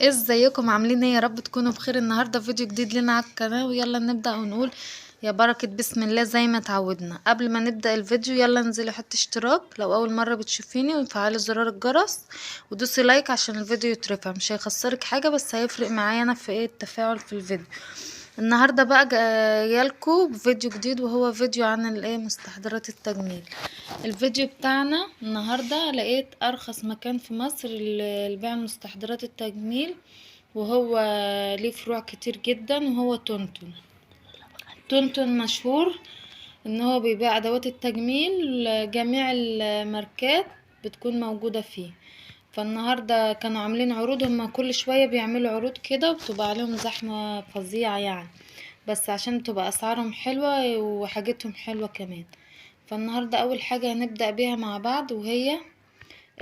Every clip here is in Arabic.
ازيكم عاملين ايه؟ يا رب تكونوا بخير. النهارده فيديو جديد لنا على القناه، ويلا نبدا ونقول يا بركه بسم الله زي ما اتعودنا. قبل ما نبدا الفيديو يلا انزلي حطي اشتراك لو اول مره بتشوفيني، وفعلي زرار الجرس ودوسي لايك عشان الفيديو يترفع. مش هيخسرك حاجه بس هيفرق معايا انا في ايه التفاعل في الفيديو. النهارده بقى جايالكوا بفيديو جديد، وهو فيديو عن الايه مستحضرات التجميل. الفيديو بتاعنا النهارده لقيت ارخص مكان في مصر لبيع مستحضرات التجميل، وهو ليه فروع كتير جدا، وهو تونتون. تونتون مشهور ان هو بيبيع ادوات التجميل، جميع الماركات بتكون موجودة فيه. فالنهاردة كانوا عاملين عروض، هما كل شوية بيعملوا عروض كده وبتبقى عليهم زحمة فظيعة يعني، بس عشان تبقى اسعارهم حلوة وحاجتهم حلوة كمان. فالنهاردة اول حاجة هنبدأ بيها مع بعض وهي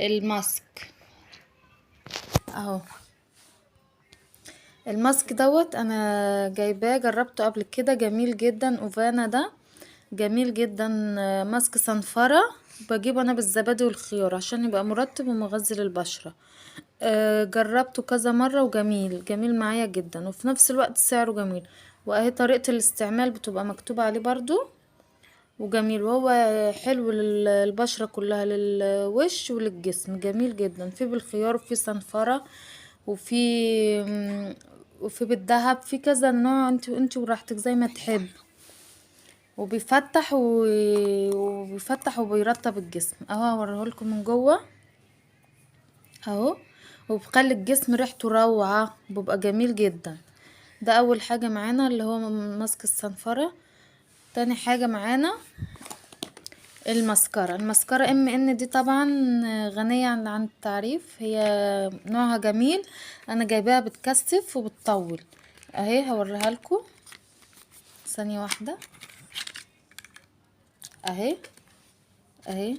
الماسك اهو. الماسك دوت انا جايباه جربته قبل كده، جميل جدا. اوفانا ده جميل جدا. ماسك صنفرة بجيبه انا بالزبادي والخيار عشان يبقى مرطب ومغذي للبشرة. جربته كذا مرة وجميل جميل معايا جدا، وفي نفس الوقت سعره جميل. واهي طريقة الاستعمال بتبقى مكتوبة عليه برضو، وجميل. وهو حلو للبشرة كلها، للوش وللجسم، جميل جدا. في بالخيار وفي صنفرة وفي وفي بالدهب، في كذا نوع، انت وراحتك زي ما تحب. وبيفتح وبيفتح وبيرطب الجسم اهو. هوريهولكم من جوه اهو. وبخلي الجسم ريحته روعة، بيبقى جميل جدا. ده اول حاجة معانا اللي هو ماسك الصنفرة. تاني حاجة معانا المسكرة ام ان دي، طبعا غنية عن التعريف. هي نوعها جميل، انا جايباها بتكثف وبتطول اهي. هوريها لكم ثانية واحدة اهي. اهي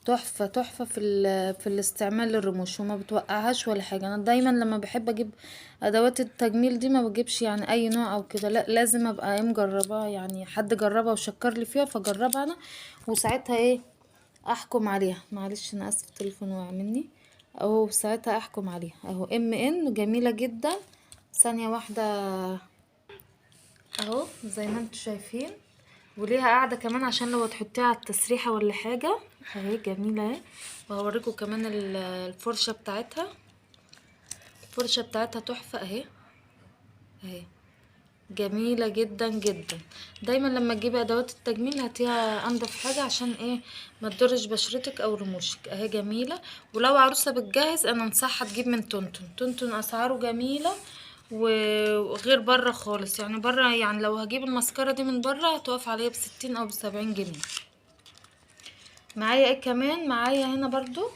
تحفة تحفة في الاستعمال للرموش، وما بتوقعهاش ولا حاجة. انا دايما لما بحب اجيب ادوات التجميل دي ما بجيبش يعني اي نوع او كده، لا لازم ابقى ايه مجرباها، يعني حد جربها وشكر لي فيها فجربها انا، وساعتها ايه احكم عليها. معلش انا اسف التليفون وقع مني اهو. ساعتها احكم عليها اهو. ام ان جميلة جدا. ثانية واحدة اهو زي ما انتوا شايفين. وليها قاعدة كمان عشان لو تحطيها على التسريحة ولا حاجة اهي، جميلة اهي. وهوريكم كمان الفرشة بتاعتها. الفرشة بتاعتها تحفة اهي. اهي جميلة جدا جدا. دايما لما تجيبي ادوات التجميل هاتيها انضف حاجة عشان ايه ما تضرش بشرتك او رموشك اهي، جميلة. ولو عروسة بتجهز انا انصحها تجيب من تونتون. تونتون اسعاره جميلة وغير بره خالص، يعني بره يعني لو هجيب المسكرة دي من بره هتقف عليا ب60 او ب70 جنيه. معايا ايه كمان؟ معايا هنا برضو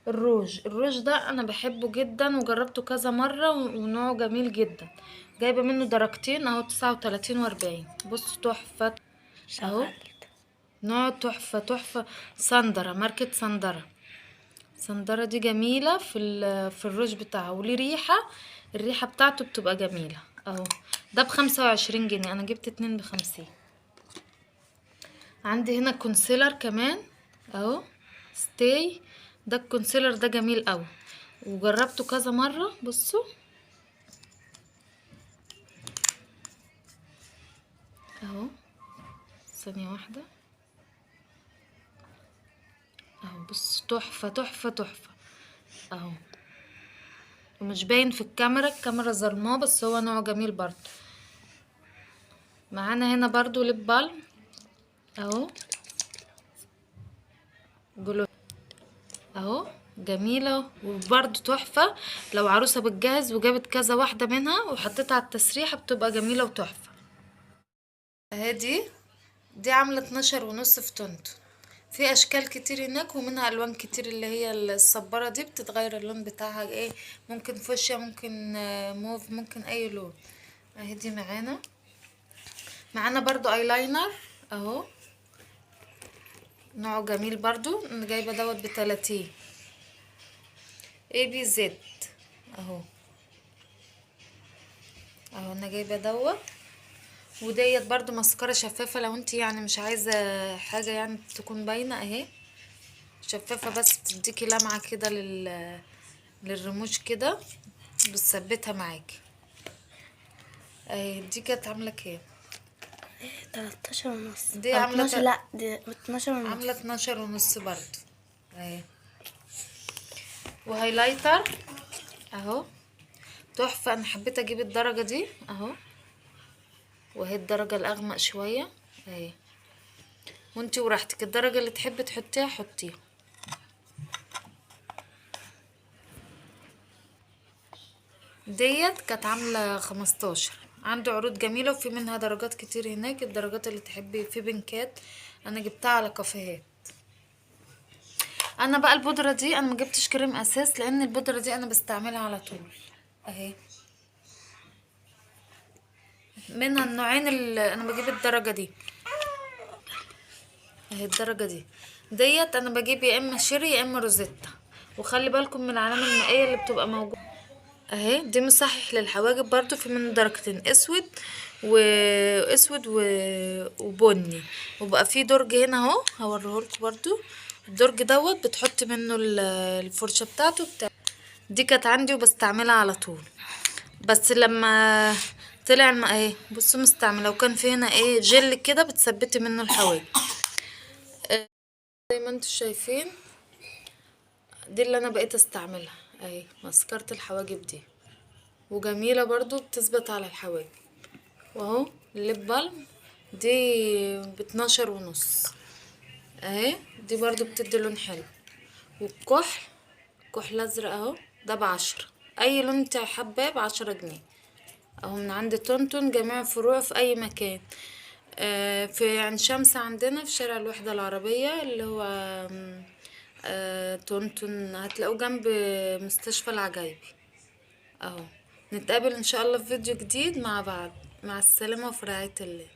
الروج ده انا بحبه جدا وجربته كذا مرة ونوعه جميل جدا. جايبة منه درجتين اهو، 39 و40. بصوا تحفة اهو. نوع تحفة تحفة. صندرة، ماركة صندرة. صندرة دي جميلة في الروج بتاعها، وليه ريحة. الريحة بتاعته بتبقى جميلة اهو. ده ب25 جنيه، انا جبت اتنين ب50. عندي هنا كونسيلر كمان اهو، ستاي. ده الكونسيلر ده جميل قوي وجربته كذا مرة. بصوا اهو، ثانية واحدة اهو. بص تحفة تحفة تحفة اهو. ومش باين في الكاميرا، الكاميرا ظلماه، بس هو نوعه جميل برضه. معانا هنا برضه ليب بالم اهو، جلو اهو، جميلة وبرضه تحفة. لو عروسة بتجهز وجابت كذا واحدة منها وحطيتها على التسريحة بتبقى جميلة وتحفة اهي. دي عاملة 12 ونص في طنط. في اشكال كتير هناك ومنها الوان كتير، اللي هي الصبارة دي بتتغير اللون بتاعها ايه، ممكن فوشيا، ممكن موف، ممكن اي لون اهي. دي معانا برضو ايلاينر اهو، نوعه جميل برضو. انا جايبة دوت ب30. اي بي زد اهو. اهو انا جايبة دوت. وديت برضو مسكرة شفافة لو انت يعني مش عايزة حاجة يعني تكون باينة اهي. شفافة بس بتديكي لمعة كده للرموش كده، بتثبتها معاكي. اهي دي كانت عاملة كام؟ 13.5 دي او عاملة 12. لا دي 12.5. عاملة 12.5 برضو اهي. وهايلايتر اهو تحفة. انا حبيت اجيب الدرجة دي اهو، وهي الدرجة الاغمق شوية اهي، وانتي وراحتك الدرجة اللي تحبي تحطيها حطيها. ديت كانت عاملة 15. عنده عروض جميلة وفي منها درجات كتير هناك، الدرجات اللي تحبي. في بنكات انا جبتها على كافيهات. انا بقى البودرة دي انا ما جبتش كريم اساس، لان البودرة دي انا بستعملها على طول اهي. منها النوعين اللي انا بجيب الدرجة دي اهي. الدرجة ديت انا بجيب يا اما شيري يا اما روزيتا. وخلي بالكم من العلامة المائية اللي بتبقى موجودة اهي. دي مصحح للحواجب برضو، في منه درجتين، اسود وبني. وبقى في درج هنا اهو هوريهولكوا برضو. الدرج دوت بتحط منه الفرشة بتاعته دي كانت عندي وبستعملها على طول. بس لما طلع اهي بصوا مستعمله، وكان في هنا ايه جل كده بتثبتي منه الحواجب. زي ما انتوا شايفين دي اللي انا بقيت استعملها اهي، مسكرة الحواجب دي، وجميلة برضو بتثبت على الحواجب. واهو الليب بالم دي ب12.5 اهي. دي برضو بتدي لون حلو. الكحل ازرق اهو ده ب10. اي لون انت حباه ب10 جنيه اهو، من عند تونتون جميع فروع في اي مكان. في عين شمس عندنا في شارع الوحدة العربية اللي هو تونتون، هتلاقوه جنب مستشفى العجايبي اهو. نتقابل ان شاء الله في فيديو جديد مع بعض. مع السلامة وفي رعاية الله.